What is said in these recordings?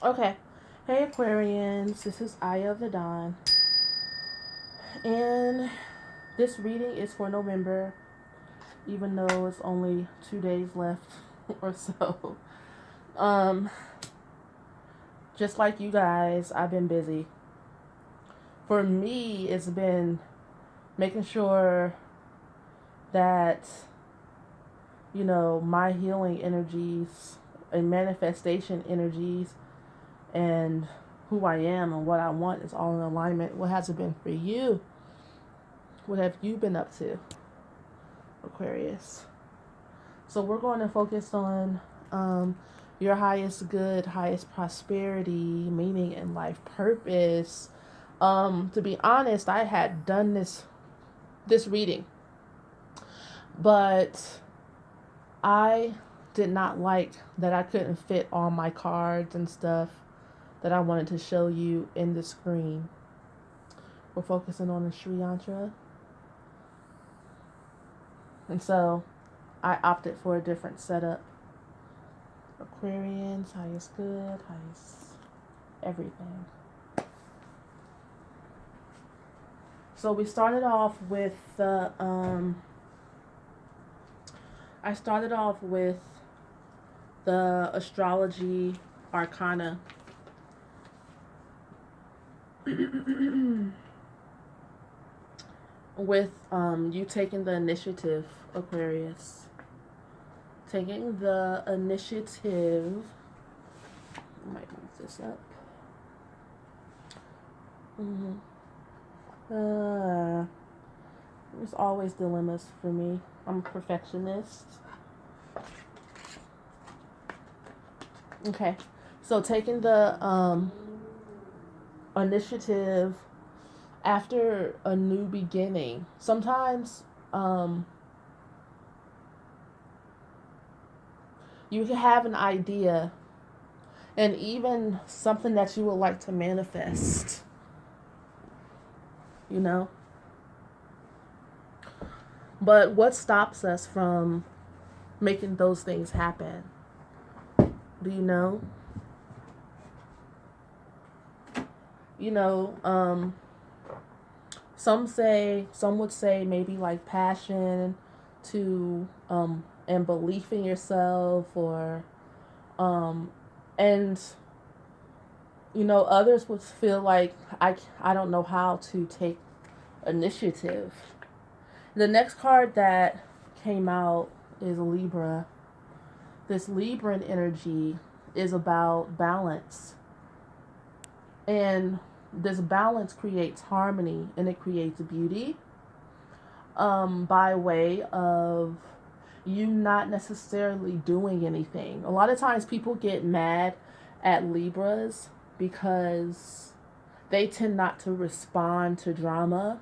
Okay. Hey Aquarians, this is Aya of the Dawn. And this reading is for November, even though it's only 2 days left or so. Um, just like you guys, I've been busy. For me, it's been making sure that, my healing energies and manifestation energies and who I am and what I want is all in alignment. What has it been for you? What have you been up to, Aquarius? So we're going to focus on your highest good, highest prosperity, meaning in life, purpose. To be honest, I had done this reading, but I did not like that I couldn't fit all my cards and stuff that I wanted to show you in the screen. We're focusing on the Sri Yantra. And so I opted for a different setup. Aquarians, highest good, highest everything. So we started off with the I started off with the astrology arcana. With you taking the initiative, Aquarius. Taking the initiative. I might move this up. There's always dilemmas for me. I'm a perfectionist. Okay, so taking the initiative after a new beginning. Sometimes you can have an idea and even something that you would like to manifest. But what stops us from making those things happen? Do you know? Some would say maybe like passion to and belief in yourself, or and others would feel like I don't know how to take initiative. The next card that came out is Libra. This Libran energy is about balance. And this balance creates harmony and it creates beauty by way of you not necessarily doing anything. A lot of times people get mad at Libras because they tend not to respond to drama.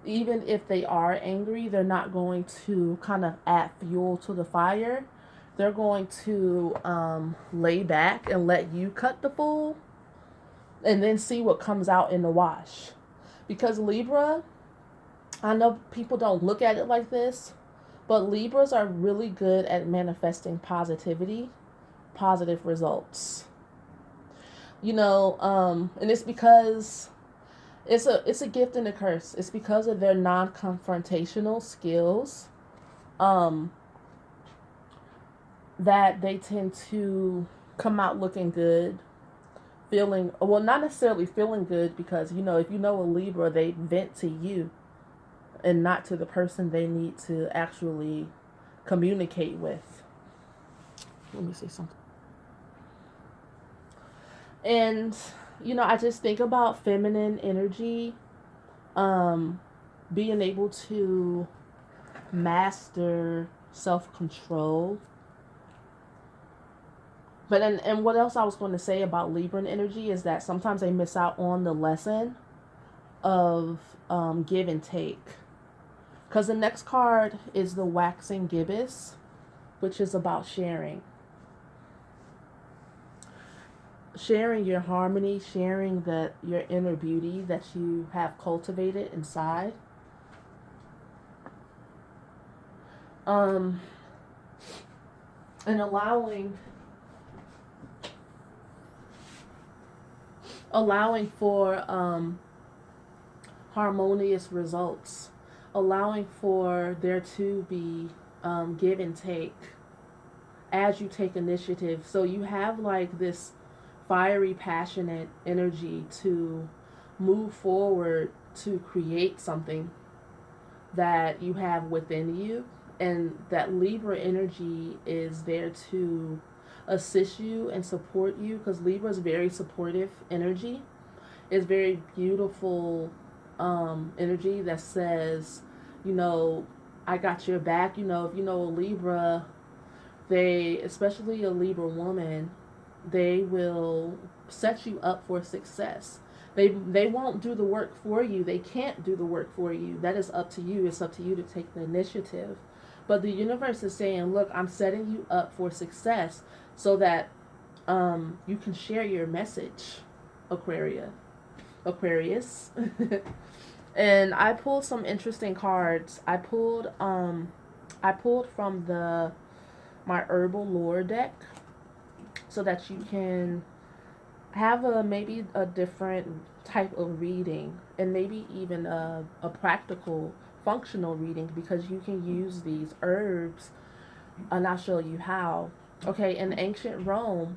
Even if they are angry, they're not going to kind of add fuel to the fire. They're going to lay back and let you cut the fool and then see what comes out in the wash. Because Libra, I know people don't look at it like this, but Libras are really good at manifesting positivity, positive results. And it's because it's a gift and a curse. It's because of their non-confrontational skills that they tend to come out looking good, feeling, well, not necessarily feeling good, because if you know a Libra, they vent to you and not to the person they need to actually communicate with. Let me see something. And I just think about feminine energy, being able to master self-control. But and what else I was going to say about Libran energy is that sometimes they miss out on the lesson of give and take. Because the next card is the Waxing Gibbous, which is about sharing. Sharing your harmony, sharing your inner beauty that you have cultivated inside. And allowing allowing for harmonious results, allowing for there to be give and take as you take initiative. So you have like this fiery, passionate energy to move forward to create something that you have within you. And that Libra energy is there to assist you and support you, because Libra is very supportive energy. It's very beautiful energy that says, you know, I got your back. You know, if you know a Libra, they, especially a Libra woman, they will set you up for success. They won't do the work for you. They can't do the work for you. That is up to you. It's up to you to take the initiative. But the universe is saying, look, I'm setting you up for success so that you can share your message, Aquarius. And I pulled some interesting cards. I pulled from the my herbal lore deck so that you can have maybe a different type of reading, and maybe even a practical functional reading, because you can use these herbs, and I'll show you how. Okay, in ancient Rome,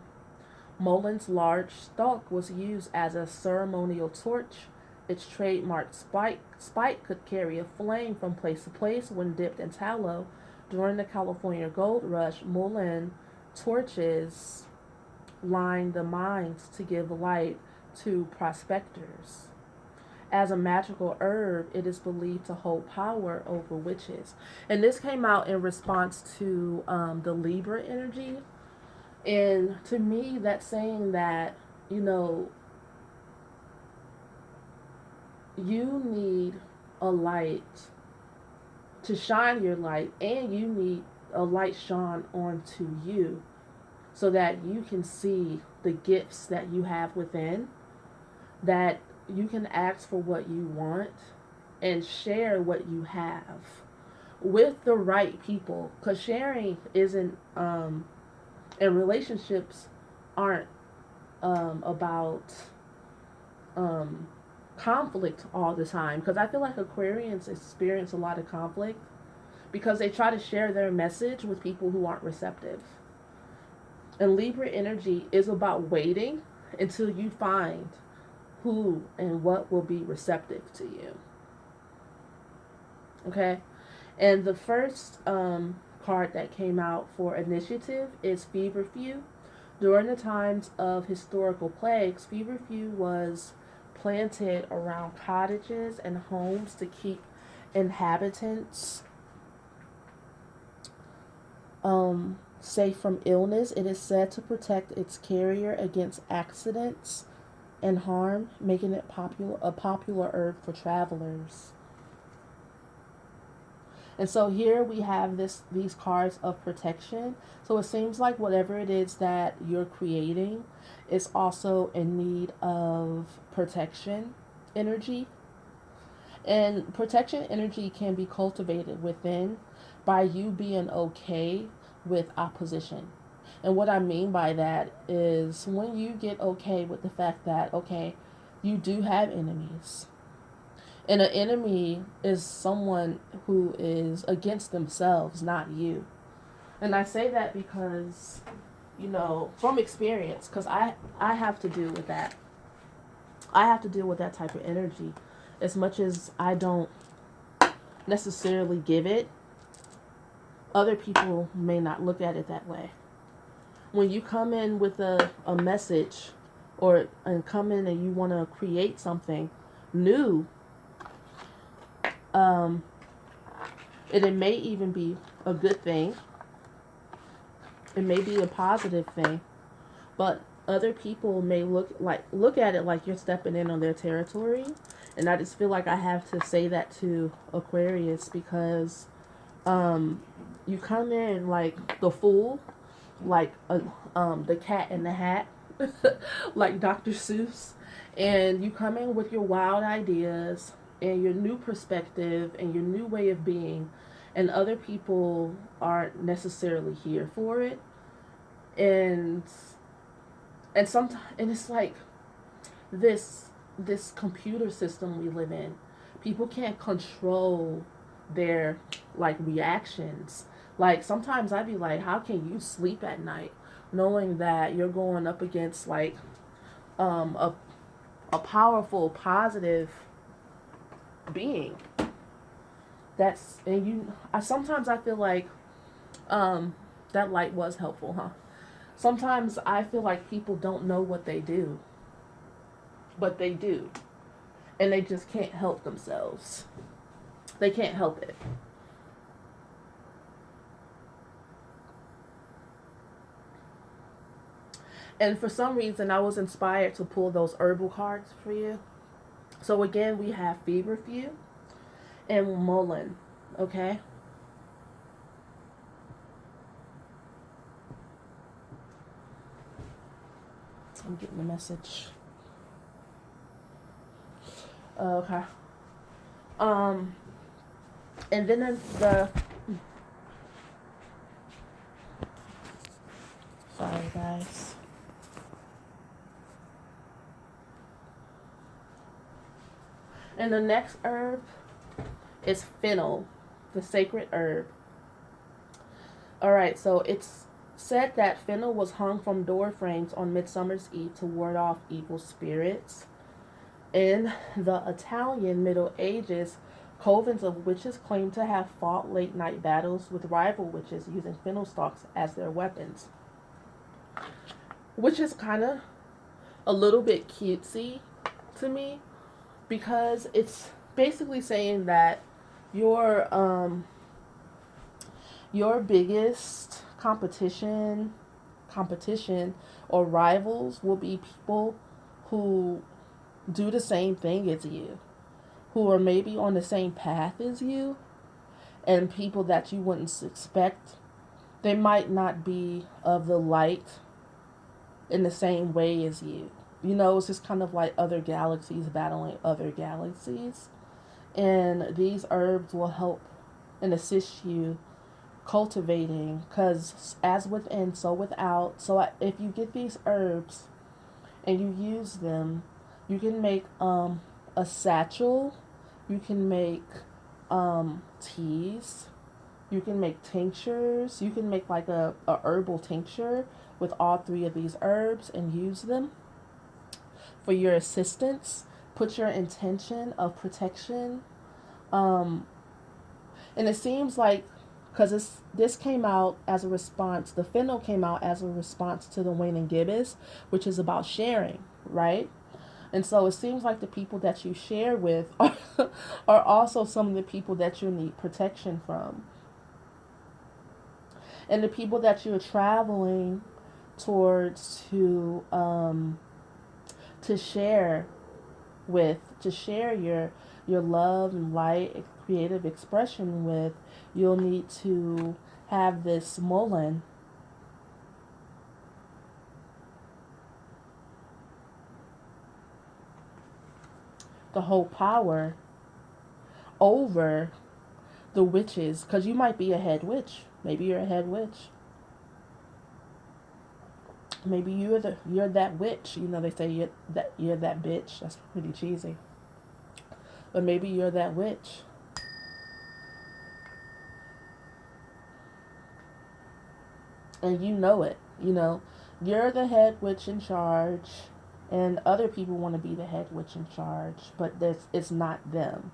Molin's large stalk was used as a ceremonial torch. Its trademark spike could carry a flame from place to place when dipped in tallow. During the California Gold Rush, Molin torches lined the mines to give light to prospectors. As a magical herb, it is believed to hold power over witches. And this came out in response to the Libra energy. And to me, that's saying that, you know, you need a light to shine your light, and you need a light shone onto you so that you can see the gifts that you have within, that you can ask for what you want and share what you have with the right people. Because sharing isn't, and relationships aren't about conflict all the time. Because I feel like Aquarians experience a lot of conflict because they try to share their message with people who aren't receptive. And Libra energy is about waiting until you find who and what will be receptive to you. Okay? And the first card that came out for initiative is feverfew. During the times of historical plagues, feverfew was planted around cottages and homes to keep inhabitants safe from illness. It is said to protect its carrier against accidents and harm, making it a popular herb for travelers. And so here we have these cards of protection. So it seems like whatever it is that you're creating is also in need of protection energy. And protection energy can be cultivated within by you being okay with opposition. And what I mean by that is when you get okay with the fact that, okay, you do have enemies. And an enemy is someone who is against themselves, not you. And I say that because, you know, from experience, because I have to deal with that. I have to deal with that type of energy. As much as I don't necessarily give it, other people may not look at it that way. When you come in with a message and come in and you want to create something new, and it may even be a good thing. It may be a positive thing, but other people may look at it like you're stepping in on their territory. And I just feel like I have to say that to Aquarius, because you come in like the fool, like the cat in the hat, like Dr. Seuss, and you come in with your wild ideas and your new perspective and your new way of being, and other people aren't necessarily here for it. And sometimes, and it's like, this computer system we live in. People can't control their like reactions. Like sometimes I'd be like, how can you sleep at night knowing that you're going up against like um a a powerful, positive being? That's and you. I sometimes I feel like that light was helpful, huh? Sometimes I feel like people don't know what they do, but they do, and they just can't help themselves. They can't help it. And for some reason, I was inspired to pull those herbal cards for you. So again, we have feverfew and mullein. Okay. I'm getting the message. Okay. Um, and then the sorry guys. And the next herb is fennel, the sacred herb. All right, so it's said that fennel was hung from door frames on Midsummer's Eve to ward off evil spirits. In the Italian Middle Ages, covens of witches claimed to have fought late night battles with rival witches using fennel stalks as their weapons, which is kind of a little bit cutesy to me because it's basically saying that your your biggest competition or rivals will be people who do the same thing as you, who are maybe on the same path as you, and people that you wouldn't expect. They might not be of the light in the same way as you. You know, it's just kind of like other galaxies battling other galaxies. And these herbs will help and assist you cultivating, because as within, so without. So if you get these herbs and you use them, you can make a satchel, you can make teas, you can make tinctures, you can make like a herbal tincture with all three of these herbs and use them for your assistance. Put your intention of protection. And it seems like, because this came out as a response, the fennel came out as a response to the waning gibbous, which is about sharing, right? And so it seems like the people that you share with are also some of the people that you need protection from. And the people that you're traveling towards to share with, to share your love and light, creative expression with, you'll need to have this mullein. The whole power over the witches, because you might be a head witch. Maybe you're a head witch. Maybe you're that witch. You know, they say you're that bitch. That's pretty cheesy. But maybe you're that witch. And you know it. You know, you're the head witch in charge, and other people want to be the head witch in charge, but it's not them.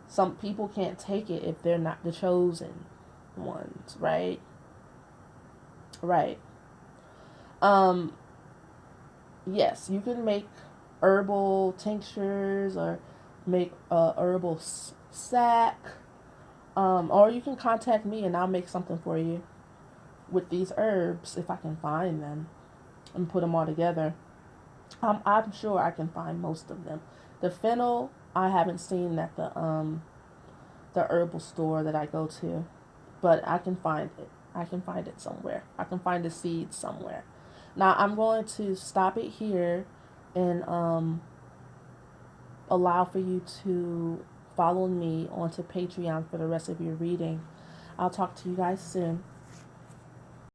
Some people can't take it if they're not the chosen ones, right? Right. Um, yes, you can make herbal tinctures or make a herbal sack, or you can contact me and I'll make something for you with these herbs if I can find them and put them all together. I'm sure I can find most of them. The fennel I haven't seen at the herbal store that I go to, but I can find it. I can find it somewhere. I can find the seeds somewhere. Now I'm going to stop it here and allow for you to follow me onto Patreon for the rest of your reading. I'll talk to you guys soon.